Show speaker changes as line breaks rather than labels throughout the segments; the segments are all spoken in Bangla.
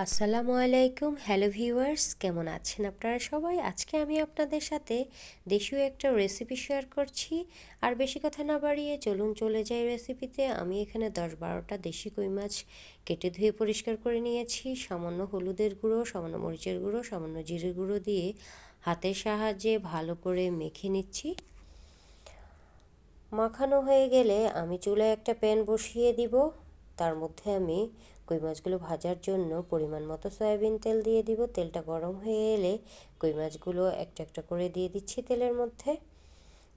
আসসালামু আলাইকুম। হ্যালো ভিউয়ার্স, কেমন আছেন আপনারা সবাই? আজকে আমি আপনাদের সাথে দেশীয় একটা রেসিপি শেয়ার করছি। আর বেশি কথা না বাড়িয়ে চলুন চলে যাই রেসিপিতে। আমি এখানে 10-12টা দেশি কই মাছ কেটে ধুয়ে পরিষ্কার করে নিয়েছি। সামান্য হলুদের গুঁড়ো, সামান্য মরিচের গুঁড়ো, সামান্য জিরের গুঁড়ো দিয়ে হাতের সাহায্যে ভালো করে মেখে নিচ্ছি। মাখানো হয়ে গেলে আমি চুলায় একটা প্যান বসিয়ে দিব। তার মধ্যে আমি কই মাছগুলো ভাজার জন্য পরিমাণ মতো সয়াবিন তেল দিয়ে দিব। তেলটা গরম হয়ে এলে কই মাছগুলো একটা একটা করে দিয়ে দিচ্ছি তেলের মধ্যে।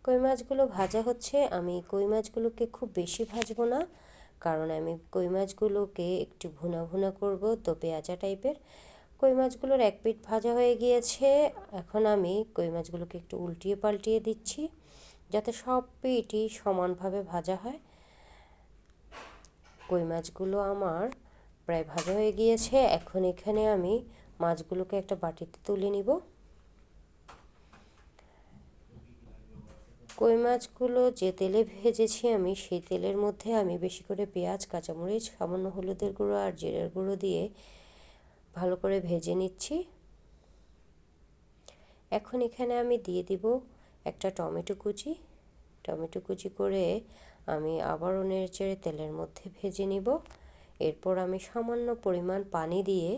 কই মাছগুলো ভাজা হচ্ছে। আমি কই মাছগুলোকে খুব বেশি ভাজবো না, কারণ আমি কই মাছগুলোকে একটু ভুনা ভুনা করব, তো পেঁয়াজা টাইপের। কই মাছগুলোর এক পিঠ ভাজা হয়ে গিয়েছে। এখন আমি কই মাছগুলোকে একটু উল্টিয়ে পাল্টিয়ে দিচ্ছি, যাতে সব পিঠই সমানভাবে ভাজা হয়। কই মাছগুলো আমার প্রায় ভাজা হয়ে গিয়েছে। এখন এখানে আমি মাছগুলোকে একটা বাটিতে তুলে নিব। কই মাছগুলো যে তেলে ভেজেছি আমি, সেই তেলের মধ্যে আমি বেশি করে পেঁয়াজ, কাঁচামরিচ, সামান্য হলুদের গুঁড়ো আর জিরের গুঁড়ো দিয়ে ভালো করে ভেজে নিচ্ছি। এখন এখানে আমি দিয়ে দিব একটা টমেটো কুচি। টমেটো কুচি করে আমি আবারও নেড়েচেড়ে তেলের মধ্যে ভেজে নিব। এরপর আমি সামান্য পরিমাণ পানি দিয়ে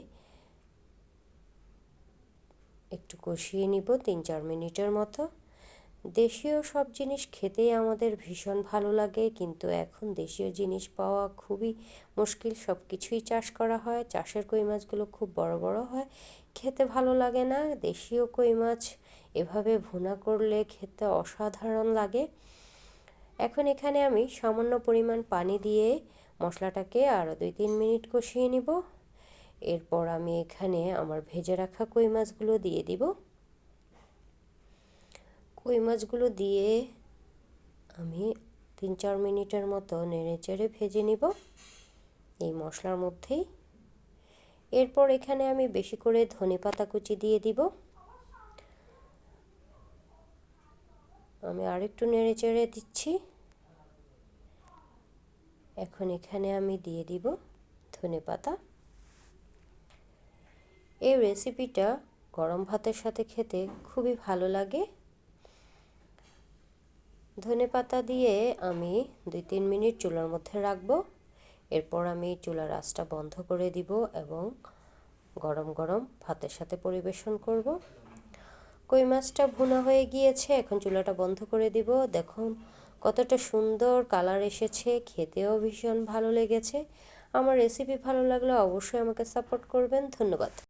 একটু কষিয়ে নিব 3-4 মিনিটের মতো। দেশীয় সব জিনিস খেতেই আমাদের ভীষণ ভালো লাগে, কিন্তু এখন দেশীয় জিনিস পাওয়া খুবই মুশকিল। সব কিছুই চাষ করা হয়। চাষের কই মাছগুলো খুব বড় বড় হয়, খেতে ভালো লাগে না। দেশীয় কই মাছ এভাবে ভুনা করলে খেতে অসাধারণ লাগে। এখন এখানে আমি সামান্য পরিমাণ পানি দিয়ে মশলাটাকে আরও 2-3 মিনিট কষিয়ে নিব। এরপর আমি এখানে আমার ভেজে রাখা কই মাছগুলো দিয়ে দিব। কই মাছগুলো দিয়ে আমি 3-4 মিনিটের মতো নেড়েচেড়ে ভেজে নিব এই মশলার মধ্যেই। এরপর এখানে আমি বেশি করে ধনেপাতা কুচি দিয়ে দিব। আমি আরেকটু নেড়েচেড়ে দিচ্ছি। এখন এখানে আমি দিয়ে দিব ধনেপাতা। এই রেসিপিটা গরম ভাতের সাথে খেতে খুবই ভালো লাগে। ধনেপাতা দিয়ে আমি 2-3 মিনিট চুলার মধ্যে রাখবো। এরপর আমি চুলার আঁচটা বন্ধ করে দিব এবং গরম গরম ভাতের সাথে পরিবেশন করব। কই মাছটা ভুনা হয়ে গিয়েছে। এখন চুলাটা বন্ধ করে দিব। দেখুন কতটা সুন্দর কালার এসেছে, খেতেও ভীষণ ভালো লেগেছে। আমার রেসিপি ভালো লাগলে অবশ্যই আমাকে সাপোর্ট করবেন। ধন্যবাদ।